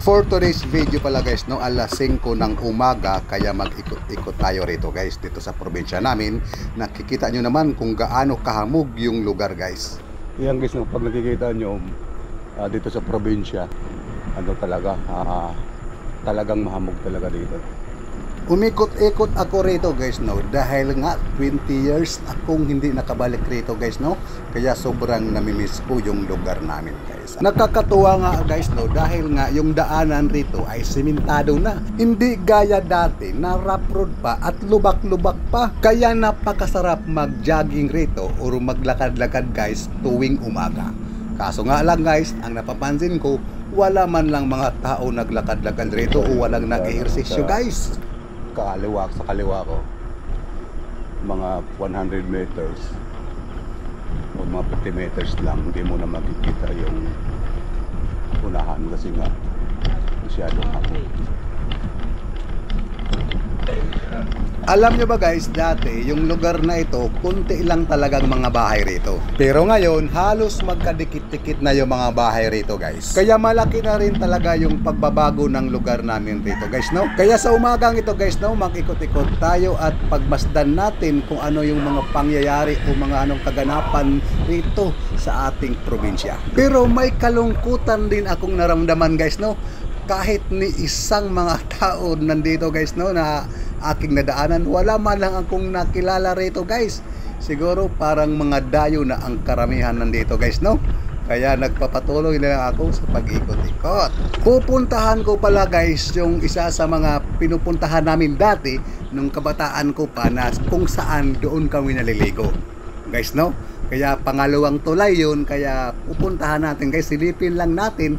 For today's video pala guys, no, alas 5 ng umaga, kaya mag-ikot-ikot tayo rito guys, dito sa probinsya namin. Nakikita nyo naman kung gaano kahamog yung lugar guys. Yan guys, no, pag nakikita nyo dito sa probinsya, ano talaga, talagang mahamog talaga dito. Umikot-ikot ako rito guys, no, dahil nga 20 years akong hindi nakabalik rito guys, no, kaya sobrang namimiss ko yung lugar namin guys. Nakakatuwa nga guys, no, dahil nga yung daanan rito ay simentado na, hindi gaya dati na rough road pa at lubak-lubak pa, kaya napakasarap mag-jogging rito o maglakad-lakad guys tuwing umaga. Kaso nga lang guys, ang napapansin ko, wala man lang mga tao naglakad-lakad rito o walang nag-ehersisyo guys. Sa kaliwa ko mga 100 meters o mga 50 meters lang, hindi mo na makikita yung unahan kasi nga masyadong hapon. Alam nyo ba guys, dati yung lugar na ito, kunti lang talagang mga bahay rito. Pero ngayon, halos magkadikit-dikit na yung mga bahay rito guys. Kaya malaki na rin talaga yung pagbabago ng lugar namin rito guys, no? Kaya sa umagang ito guys, no, mag-ikot-ikot tayo at pagmasdan natin kung ano yung mga pangyayari o mga anong kaganapan rito sa ating probinsya. Pero may kalungkutan din akong naramdaman guys, no? Kahit ni isang mga tao nandito guys, no, na aking nadaanan, wala man lang akong nakilala rito guys. Siguro parang mga dayo na ang karamihan nandito guys, no. Kaya nagpapatuloy na lang ako sa pag-ikot-ikot. Pupuntahan ko pala guys yung isa sa mga pinupuntahan namin dati nung kabataan ko pa, na kung saan doon kami naliligo guys, no. Kaya pangalawang tulay yun, kaya pupuntahan natin guys, silipin lang natin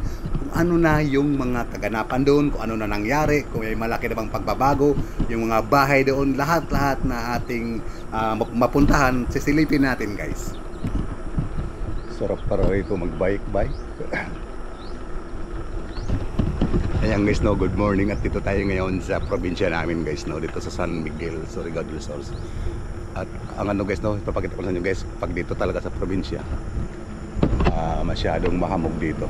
ano na yung mga kaganapan doon, kung ano na nangyari, kung may malaki na bang pagbabago, yung mga bahay doon, lahat-lahat na ating mapuntahan, sisilipin natin guys. Sarap para rito mag-bike. Ayan guys, no, good morning, at dito tayo ngayon sa probinsya namin guys, no, dito sa San Miguel, Surigao del Sur. At ang ano guys, no, ipapakita ko sa inyo guys, pag dito talaga sa probinsya, masyadong mahamog dito.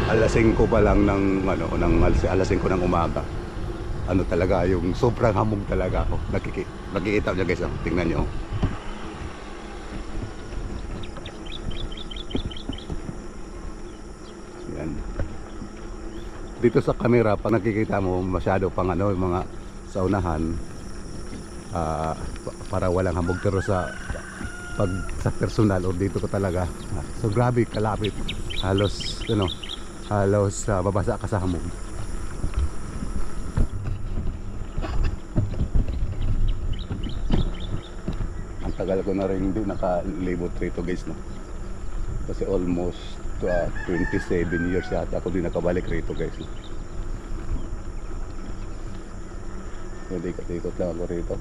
Alas 5 pa lang ng alas 5 ng umaga. Ano talaga, yung sobrang hamog talaga ako. Nakikita niyo guys, tingnan niyo. Yan. Dito sa camera, pag nakikita mo masyado pang yung mga sa unahan, para walang hamog, pero sa personal o dito ko talaga, so grabe kalapit, halos babasa ka sa hamog. Ang tagal ko na rin din nakalibot rito guys, no, kasi almost 27 years yata ako din nakabalik rito guys, no. Hindi ikot lang ako rito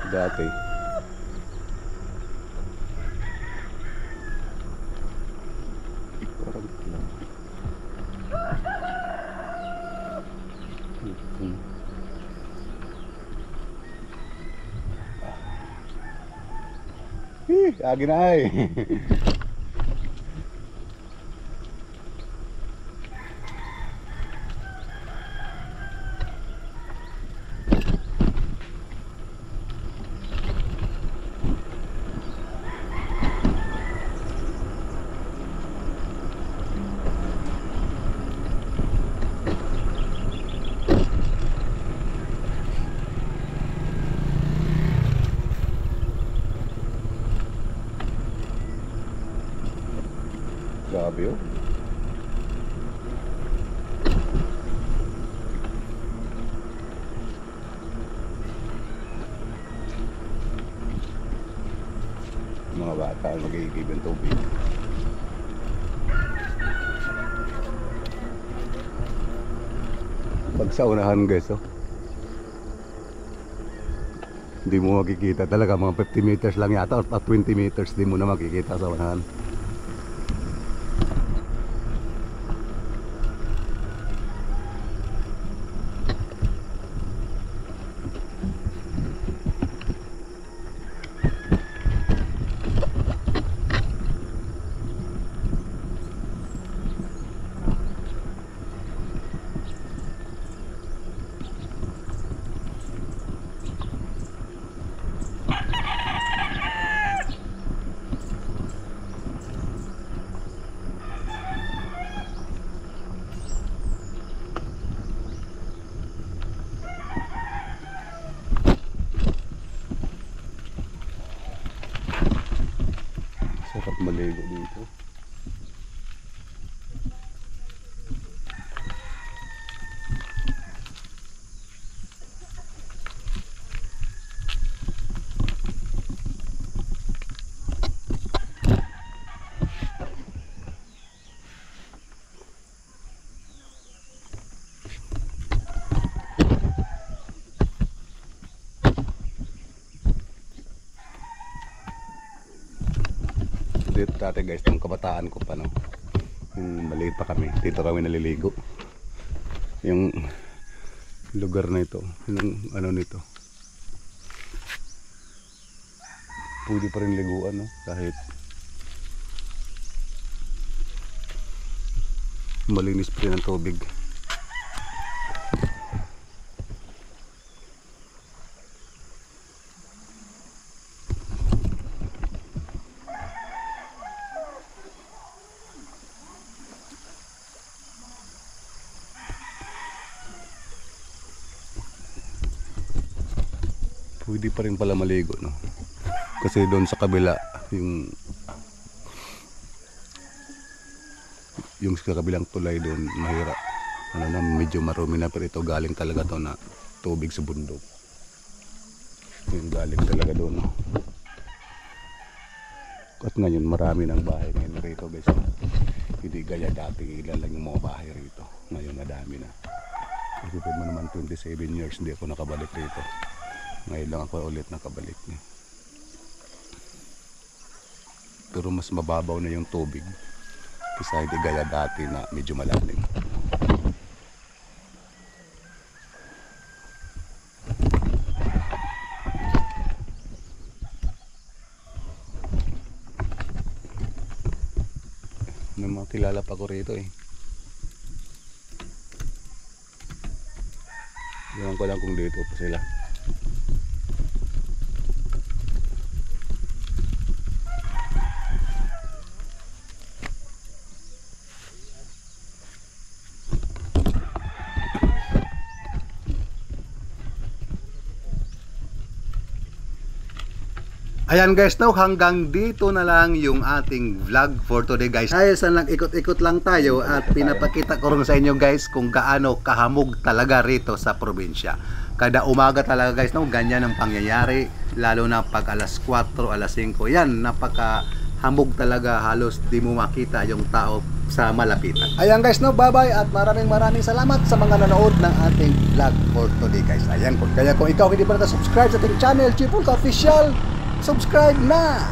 dati. Agi na ay. Grabe yun. Mga bata magigib ng tubig. Pag sa unahan guys, hindi mo makikita talaga, mga 50 meters lang yata or 20 meters di mo na makikita sa unahan. maligo dito. Dito dati guys, nung kabataan ko pa, no, yung maliit pa kami, dito kami naliligo. Yung lugar na ito, yung ano nito, pwede pa rin liguan, no, kahit malinis pa rin ang tubig. Pwede pa rin pala maligo, no? Kasi doon sa kabila, yung sa kabilang tulay doon, mahirap. Ano na, medyo marumi na, pero ito galing talaga to na tubig sa bundok. Yung galing talaga doon, no? At ngayon, marami ng bahay ngayon rito, guys. Hindi gaya dati, ilan lang yung mga bahay rito. Ngayon, madami na. Kasi mo naman 27 years, hindi ako nakabalik rito. Ngayon lang ako ulit nakabalik niya. Pero mas mababaw na yung tubig kasi hindi gaya dati na medyo malalim. May mga kilala pa ko rito eh. Ewan ko lang kung dito pa sila. Ayan guys, now hanggang dito na lang yung ating vlog for today guys. Ayos lang, ikot-ikot lang tayo at pinapakita ko rin sa inyo guys kung gaano kahamog talaga rito sa probinsya. Kada umaga talaga guys, no, ganyan ang pangyayari, lalo na pag alas 4, alas 5. Yan, napakahamog talaga, halos di mo makita yung tao sa malapitan. Ayan guys, no, bye-bye at maraming salamat sa mga nanood ng ating vlog for today guys. Ayan, kaya kung ikaw hindi pa na subscribe sa ating channel, Chipulka Official, subscribe na!